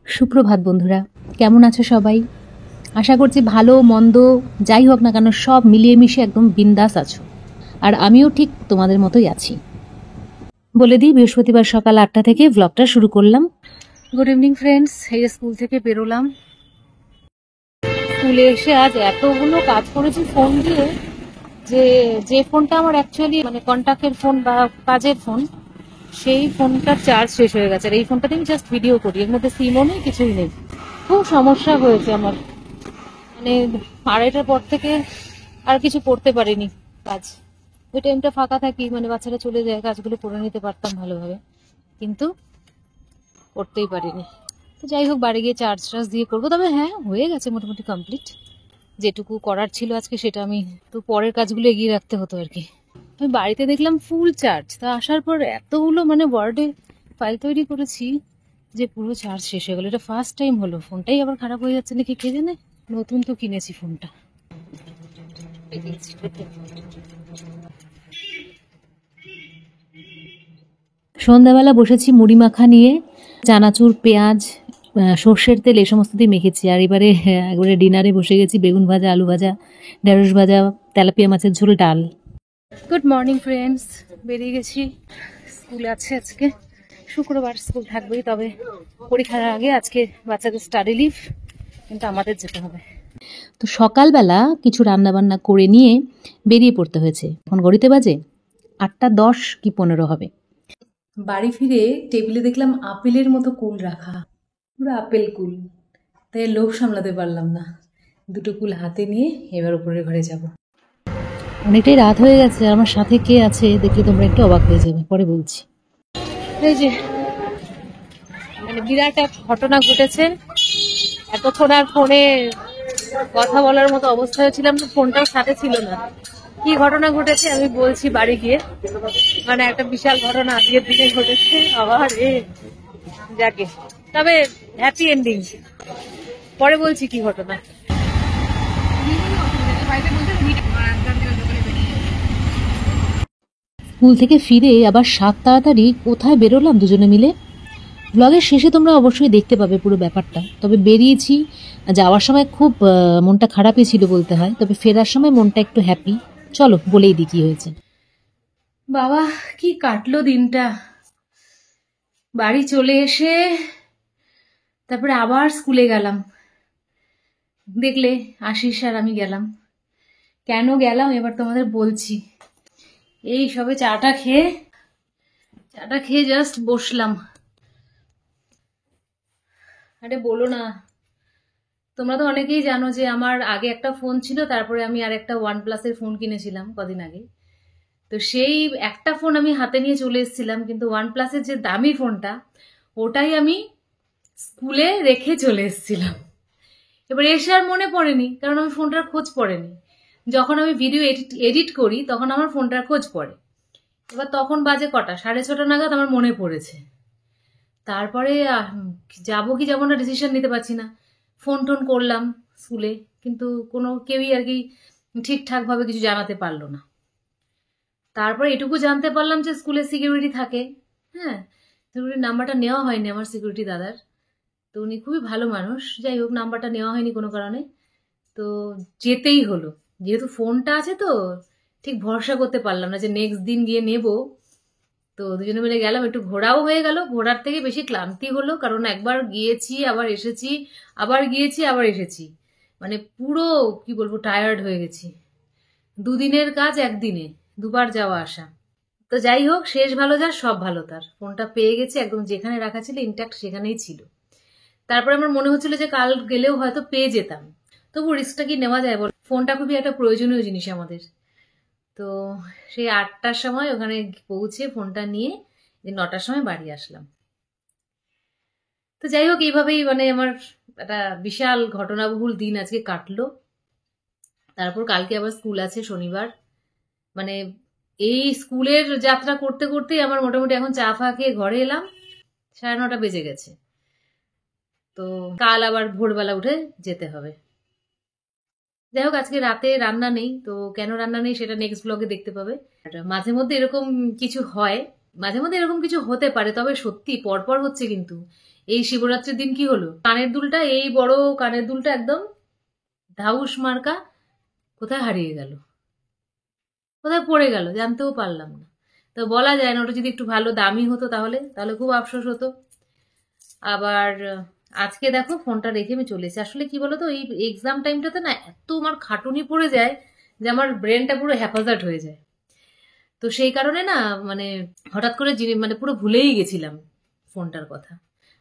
সুপ্রভাত বন্ধুরা, কেমন আছো সবাই? আশা করছি ভালো মন্দ যাই হোক না কেন সব মিলিয়ে মিশিয়ে একদম বিন্দাস আছো। আর আমিও ঠিক তোমাদের মতোই আছি। বলে দিই, বৃহস্পতিবার সকাল 8টা থেকে ব্লগটা শুরু করলাম। গুড ইভিনিং ফ্রেন্ডস, এই স্কুল থেকে বেরোলাম। স্কুলে এসে আজ এতগুলো কাজ করেছি ফোন দিয়ে, যে ফোনটা আমার অ্যাকচুয়ালি মানে কন্ট্যাক্টের ফোন বা কাজের ফোন, সেই ফোনটার চার্জ শেষ হয়ে গেছে। আর এই ফোনটাতে আমি জাস্ট ভিডিও করি, এর মধ্যে সিমও নেই, কিছুই নেই। খুব সমস্যা হয়েছে আমার, মানে 2:30টার পর থেকে আর কিছু করতে পারিনি কাজ। ওই টাইমটা ফাঁকা থাকি, মানে বাচ্চারা চলে যায়, কাজগুলো করে নিতে পারতাম ভালোভাবে, কিন্তু করতেই পারিনি। তো যাই হোক, বাড়ি গিয়ে চার্জ টার্জ দিয়ে করবো। তবে হ্যাঁ, হয়ে গেছে মোটামুটি কমপ্লিট। যেটুকু করার ছিল আজকে সেটা আমি তো পরের কাজগুলো এগিয়ে রাখতে হতো আর কি। আমি বাড়িতে দেখলাম ফুল চার্জ, তা আসার পর এতগুলো মানে ওয়ার্ডে ফাইল তৈরি করেছি যে পুরো চার্জ শেষ হয়ে গেলো। এটা ফার্স্ট টাইম হলো। ফোনটাই আবার খারাপ হয়ে যাচ্ছে নাকি কে জানে। নতুন তো কিনেছি ফোনটা। সন্ধ্যাবেলা বসেছি মুড়ি মাখা নিয়ে, চানাচুর, পেঁয়াজ, সর্ষের তেল এই সমস্ত দিয়ে মেখেছি। আর একবারে ডিনারে বসে গেছি, বেগুন ভাজা, আলু ভাজা, ঢেঁড়স ভাজা, তেলাপিয়া মাছের ঝোল, ডাল। গুড মর্নিং ফ্রেন্ডস, বেরিয়ে গেছি। স্কুল আছে আজকে, শুক্রবার স্কুল থাকবেই, তবে পরীক্ষার আগে আজকে বাচ্চাদের স্টাডি লিভ, কিন্তু আমাদের যেতে হবে। তো সকালবেলা কিছু রান্নাবান্না করে নিয়ে বেরিয়ে পড়তে হয়েছে। এখন ঘড়িতে বাজে 8টা 10 কি 15 হবে। বাড়ি ফিরে টেবিলে দেখলাম আপেলের মতো কুল রাখা, পুরো আপেল কুল। তাই লোভ সামলাতে পারলাম না, দুটো কুল হাতে নিয়ে এবার উপরের ঘরে যাব। অনেকটাই রাত হয়ে গেছে। আমার সাথে কে আছে দেখলে তোমরা একটু অবাক হয়ে যাবে, পরে বলছি। এই যে মানে বিরাট এক ঘটনা ঘটেছে। এতক্ষণ আর ফোনে কথা বলার মতো অবস্থা হয়েছিলাম না, ফোনটাও সাথে ছিল না। কি ঘটনা ঘটেছে আমি বলছি বাড়ি গিয়ে। মানে একটা বিশাল ঘটনা আজকের দিনে ঘটেছে আবার। যাকে তবে হ্যাপি এন্ডিং, পরে বলছি কি ঘটনা। স্কুল থেকে ফিরে আবার 7 তাড়াতাড়ি কোথায় বেরোলাম দুজনে মিলে। ব্লগের শেষে তোমরা অবশ্যই দেখতে পাবে পুরো ব্যাপারটা। তবে বেরিয়েছি, যাওয়ার সময় খুব মনটা খারাপই ছিল বলতে হয়, তবে ফেরার সময় মনটা একটু হ্যাপি। চলো বলেই দিই কি হয়েছে। বাবা, কি কাটলো দিনটা। বাড়ি চলে এসে তারপরে আবার স্কুলে গেলাম। দেখলে আশিস আর আমি গেলাম। কেন গেলাম এবার তোমাদের বলছি। এই সবে চাটা খেয়ে জাস্ট বসলাম। আরে বলো না, তোমরা তো অনেকেই জানো যে আমার আগে একটা ফোন ছিল, তারপরে আমি আর একটা OnePlus এর ফোন কিনেছিলাম কদিন আগে। তো সেই একটা ফোন আমি হাতে নিয়ে চলে এসেছিলাম, কিন্তু OnePlus এর যে দামি ফোনটা ওটাই আমি স্কুলে রেখে চলে এসেছিলাম। এবার এসে আর মনে পড়েনি, কারণ আমি ফোনটার খোঁজ পড়েনি। যখন আমি ভিডিও এডিট করি তখন আমার ফোনটার খোঁজ পড়ে। এবার তখন বাজে কটা, 6:30 নাগাদ আমার মনে পড়েছে। তারপরে যাবো কি যাবো না ডিসিশন নিতে পারছি না। ফোন টোন করলাম স্কুলে, কিন্তু কোনো কেউই আর কি ঠিকঠাক ভাবে কিছু জানাতে পারলো না। তারপর এটুকু জানতে পারলাম যে স্কুলে সিকিউরিটি থাকে। হ্যাঁ, সিকিউরিটির নাম্বারটা নেওয়া হয়নি আমার সিকিউরিটি দাদার। তো উনি খুবই ভালো মানুষ, যাই হোক নাম্বারটা নেওয়া হয়নি কোনো কারণে। তো যেতেই হলো, যেহেতু ফোনটা আছে তো ঠিক ভরসা করতে পারলাম না যে নেক্সট দিন গিয়ে নেব। তো দুজনে মিলে গেলাম, একটু ঘোরাও হয়ে গেল, ঘোরার থেকে বেশি ক্লান্তি হলো, কারণ একবার গিয়েছি আবার এসেছি, আবার গিয়েছি আবার এসেছি, মানে পুরো কি বলবো টায়ার্ড হয়ে গেছি। দুদিনের কাজ একদিনে, দুবার যাওয়া আসা। তো যাই হোক, শেষ ভালো যার সব ভালো তার, ফোনটা পেয়ে গেছি, একদম যেখানে রাখা ছিল ইনট্যাক্ট সেখানেই ছিল। তারপরে আমার মনে হচ্ছিল যে কাল গেলেও হয়তো পেয়ে যেতাম, তবু রিস্কটা কি নেওয়া যায় বল। ফোনটা খুবই একটা প্রয়োজনীয় জিনিস আমাদের। তো সেই 8টার সময় ওখানে পৌঁছে ফোনটা নিয়ে 9টার সময় বাড়ি আসলাম। তো যাই হোক, এইভাবেই মানে আমার একটা বিশাল ঘটনাবহুল দিন আজকে কাটলো। তারপর কালকে আবার স্কুল আছে শনিবার। মানে এই স্কুলের যাত্রা করতে করতেই আমার মোটামুটি এখন চা ফা খেয়ে ঘরে এলাম, 9:30 বেজে গেছে। তো কাল আবার ভোরবেলা উঠে যেতে হবে। যাই হোক, আজকে রাতে রান্না নেই, তো কেন রান্না নেই সেটা নেক্সট ব্লগে দেখতে পাবে। মাঝে মধ্যে এরকম কিছু হয়, মাঝে মধ্যে এরকম কিছু হতে পারে, তবে সত্যি পরপর হচ্ছে। কিন্তু এই শিবরাত্রির দিন কি হলো, কানের দুলটা, এই বড় কানের দুলটা একদম ধাউস মার্কা কোথায় হারিয়ে গেল, কোথায় পড়ে গেল জানতেও পারলাম না। তো বলা যায় না, ওটা যদি একটু ভালো দামি হতো তাহলে তাহলে খুব আফসোস হতো। আবার আজকে দেখো ফোনটা রেখে আমি চলেছি। আসলে কি বলতো, এই এক্সাম টাইমটাতে না এত আমার খাটুনি পড়ে যায় যে আমার ব্রেনটা পুরো হ্যাপাজার্ট হয়ে যায়। তো সেই কারণে না মানে হঠাৎ করে মানে পুরো ভুলেই গেছিলাম ফোনটার কথা।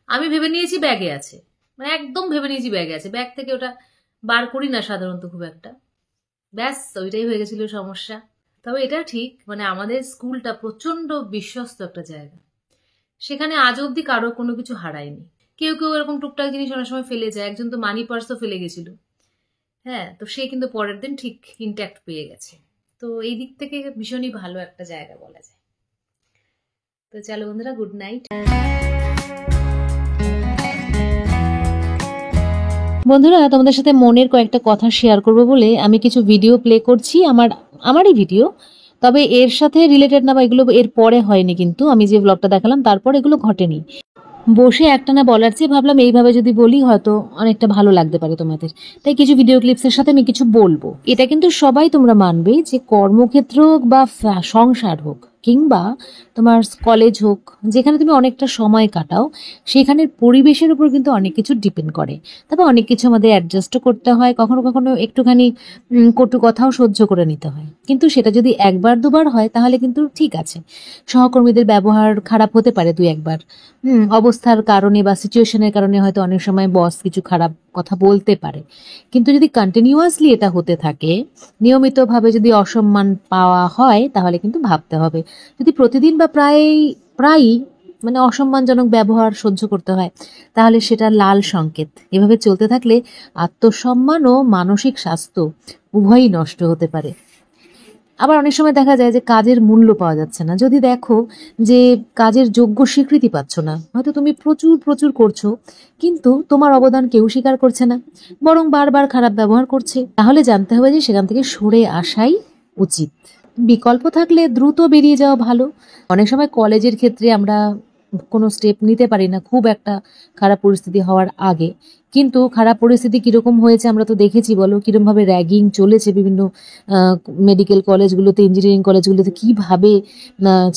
আমি ভেবে নিয়েছি ব্যাগে আছে, মানে একদম ভেবে নিয়েছি ব্যাগে আছে, ব্যাগ থেকে ওটা বার করি না সাধারণত খুব একটা। ব্যাস ওইটাই হয়ে গেছিল সমস্যা। তবে এটা ঠিক, মানে আমাদের স্কুলটা প্রচন্ড বিশ্বস্ত একটা জায়গা, সেখানে আজ অব্দি কারো কোনো কিছু হারায়নি। কেউ কেউ এরকম টুকটাক জিনিস অনেক সময় ফেলে যায়, একজন তো মানি পার্সও ফেলে গেছিল। হ্যাঁ, তো সে কিন্তু পরের দিন ঠিক ইনট্যাক্ট পেয়ে গেছে। তো এই দিক থেকে ভীষণই ভালো একটা জায়গা বলা যায়। তো চলো বন্ধুরা, গুড নাইট। বন্ধুরা, তোমাদের সাথে মনের কয়েকটা কথা শেয়ার করব বলে আমি কিছু ভিডিও প্লে করছি, আমারই ভিডিও। তবে এর সাথে রিলেটেড না, বা এগুলো এর পরে হয়নি, কিন্তু আমি যে ব্লগটা দেখালাম তারপর এগুলো ঘটেনি। বসে একটানা বলার চেয়ে ভাবলাম এইভাবে যদি বলি হয়তো অনেকটা ভালো লাগতে পারে তোমাদের, তাই কিছু ভিডিও ক্লিপসের সাথে আমি কিছু বলবো। এটা কিন্তু সবাই তোমরা মানবে যে কর্মক্ষেত্র হোক বা সংসার হোক কিংবা তোমার কলেজ হোক, যেখানে তুমি অনেকটা সময় কাটাও, সেখানের পরিবেশের উপর কিন্তু অনেক কিছু ডিপেন্ড করে। তবে অনেক কিছু আমাদের অ্যাডজাস্টও করতে হয়, কখনো কখনো একটুখানি কটু কথাও সহ্য করে নিতে হয়। কিন্তু সেটা যদি একবার দুবার হয় তাহলে কিন্তু ঠিক আছে। সহকর্মীদের ব্যবহার খারাপ হতে পারে দুই একবার, অবস্থার কারণে বা সিচুয়েশনের কারণে হয়তো অনেক সময় বস কিছু খারাপ কথা বলতে পারে। কিন্তু যদি কন্টিনিউয়াসলি এটা হতে থাকে, নিয়মিতভাবে যদি অসম্মান পাওয়া হয়, তাহলে কিন্তু ভাবতে হবে। যদি প্রতিদিন বা প্রায়ই মানে অসম্মানজনক ব্যবহার সহ্য করতে হয়, তাহলে সেটা লাল সংকেত। এভাবে চলতে থাকলে আত্মসম্মান ও মানসিক স্বাস্থ্য উভয়ই নষ্ট হতে পারে। আবার অনেক সময় দেখা যায় যে কাজের মূল্য পাওয়া যাচ্ছে না। যদি দেখো যে কাজের যোগ্য স্বীকৃতি পাচ্ছ না, হয়তো তুমি প্রচুর প্রচুর করছো, কিন্তু তোমার অবদান কেউ স্বীকার করছে না, বরং বারবার খারাপ ব্যবহার করছে, তাহলে জানতে হবে যে সেখান থেকে সরে আসাই উচিত। বিকল্প থাকলে দ্রুত বেরিয়ে যাওয়া ভালো। অনেক সময় কলেজের ক্ষেত্রে আমরা কোনো স্টেপ নিতে পারি না খুব একটা খারাপ পরিস্থিতি হওয়ার আগে, কিন্তু খারাপ পরিস্থিতি কিরকম হয়েছে আমরা তো দেখেছি, বলো কিরকম ভাবে র্যাগিং চলেছে বিভিন্ন মেডিকেল কলেজগুলোতে, ইঞ্জিনিয়ারিং কলেজগুলোতে, কিভাবে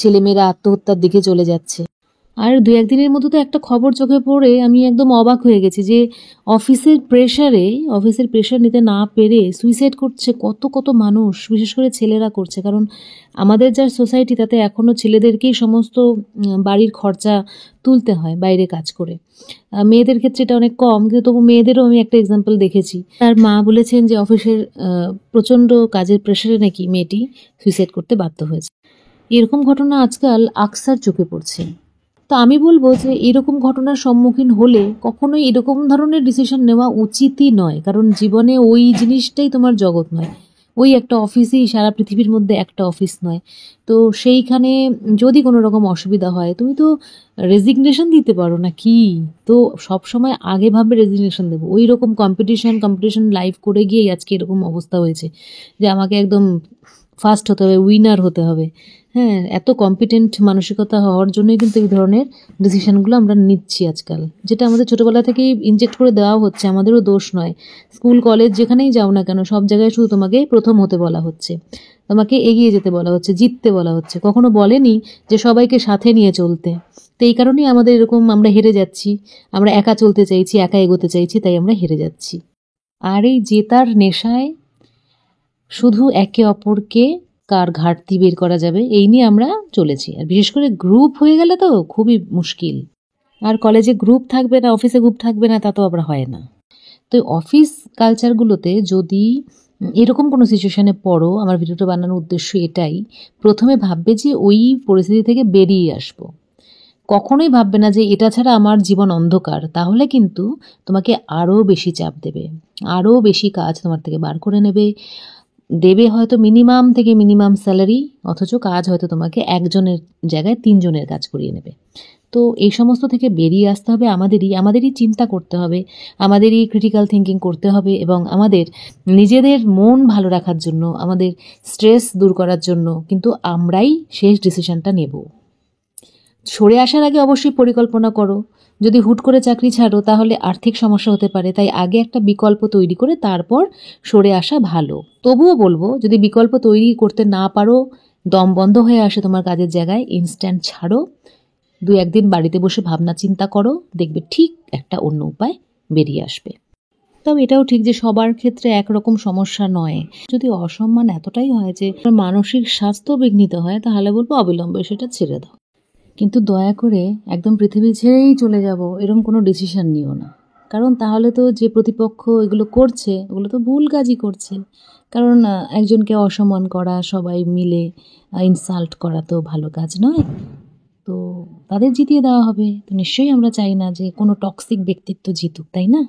ছেলেমেয়েরা আত্মহত্যার দিকে চলে যাচ্ছে। আর দু একদিনের মধ্যে তো একটা খবর চোখে পড়ে আমি একদম অবাক হয়ে গেছি যে অফিসের প্রেশার নিতে না পেরে সুইসাইড করছে কত কত মানুষ, বিশেষ করে ছেলেরা করছে। কারণ আমাদের যা সোসাইটি, তাতে এখনও ছেলেদেরকেই সমস্ত বাড়ির খরচা তুলতে হয় বাইরে কাজ করে। মেয়েদের ক্ষেত্রে এটা অনেক কম, কিন্তু তবু মেয়েদেরও আমি একটা এক্সাম্পল দেখেছি। তার মা বলেছেন যে অফিসের প্রচণ্ড কাজের প্রেশারে নাকি মেয়েটি সুইসাইড করতে বাধ্য হয়েছে। এরকম ঘটনা আজকাল আকসার চোখে পড়ছে। তো আমি বলবো যে এরকম ঘটনার সম্মুখীন হলে কখনোই এরকম ধরনের ডিসিশন নেওয়া উচিতই নয়। কারণ জীবনে ওই জিনিসটাই তোমার জগৎ নয়, ওই একটা অফিসই সারা পৃথিবীর মধ্যে একটা অফিস নয়। তো সেইখানে যদি কোনো রকম অসুবিধা হয়, তুমি তো রেজিগনেশন দিতে পারো না কি? তো সব সময় আগে ভাবে রেজিগনেশন দেবো, ওই রকম কম্পিটিশন লাইভ করে গিয়েই আজকে এরকম অবস্থা হয়েছে যে আমাকে একদম ফার্স্ট হতে হবে, উইনার হতে হবে। হ্যাঁ, এত কম্পিটেন্ট মানসিকতা হওয়ার জন্যই কিন্তু এই ধরনের ডিসিশনগুলো আমরা নিচ্ছি আজকাল, যেটা আমাদের ছোটোবেলা থেকেই ইনজেক্ট করে দেওয়া হচ্ছে। আমাদেরও দোষ নয়। স্কুল কলেজ যেখানেই যাও না কেন, সব জায়গায় শুধু তোমাকে প্রথম হতে বলা হচ্ছে, তোমাকে এগিয়ে যেতে বলা হচ্ছে, জিততে বলা হচ্ছে। কখনো বলেনি যে সবাইকে সাথে নিয়ে চলতে। তো এই কারণেই আমাদের এরকম, আমরা হেরে যাচ্ছি, আমরা একা চলতে চাইছি, একা এগোতে চাইছি, তাই আমরা হেরে যাচ্ছি। আর এই জেতার নেশায় শুধু একে অপরকে কার ঘাটতি বের করা যাবে এই নিয়ে আমরা চলেছি। আর বিশেষ করে গ্রুপ হয়ে গেলে তো খুবই মুশকিল। আর কলেজে গ্রুপ থাকবে না, অফিসে গ্রুপ থাকবে না, তা তো আবার হয় না। তো অফিস কালচারগুলোতে যদি এরকম কোনো সিচুয়েশানে পড়ো, আমার ভিডিওটা বানানোর উদ্দেশ্য এটাই, প্রথমে ভাববে যে ওই পরিস্থিতি থেকে বেরিয়ে আসবো। কখনোই ভাববে না যে এটা ছাড়া আমার জীবন অন্ধকার। তাহলে কিন্তু তোমাকে আরও বেশি চাপ দেবে, আরও বেশি কাজ তোমার থেকে বার করে দেবে হয়তো মিনিমাম থেকে মিনিমাম স্যালারি, অথচ কাজ হয়তো তোমাকে একজনের জায়গায় 3 জনের কাজ করিয়ে নেবে। তো এই সমস্ত থেকে বেরিয়ে আসতে হবে আমাদেরই চিন্তা করতে হবে, আমাদেরই ক্রিটিক্যাল থিঙ্কিং করতে হবে, এবং আমাদের নিজেদের মন ভালো রাখার জন্য, আমাদের স্ট্রেস দূর করার জন্য কিন্তু আমরাই শেষ ডিসিশনটা নেব। সরে আসার আগে অবশ্যই পরিকল্পনা করো। যদি হুট করে চাকরি ছাড়ো তাহলে আর্থিক সমস্যা হতে পারে, তাই আগে একটা বিকল্প তৈরি করে তারপর সরে আসা ভালো। তবুও বলবো, যদি বিকল্প তৈরি করতে না পারো, দম বন্ধ হয়ে আসে তোমার কাজের জায়গায়, ইনস্ট্যান্ট ছাড়ো, 2-1 দিন বাড়িতে বসে ভাবনা চিন্তা করো, দেখবে ঠিক একটা অন্য উপায় বেরিয়ে আসবে। তবে এটাও ঠিক যে সবার ক্ষেত্রে একরকম সমস্যা নয়। যদি অসম্মান এতটাই হয় যে মানসিক স্বাস্থ্য বিঘ্নিত হয়, তাহলে বলবো অবিলম্বে সেটা ছেড়ে দাও। কিন্তু দয়া করে একদম পৃথিবী ছেড়েই চলে যাব এরকম কোনো ডিসিশন নিও না। কারণ তাহলে তো যে প্রতিপক্ষ এগুলো করছে, ওগুলো তো ভুল কাজই করছে। কারণ একজনকে অসম্মান করা, সবাই মিলে ইনসাল্ট করা তো ভালো কাজ নয়। তো তাদের জিতিয়ে দেওয়া হবে। তো নিশ্চয়ই আমরা চাই না যে কোনো টক্সিক ব্যক্তিত্ব জিতুক, তাই না?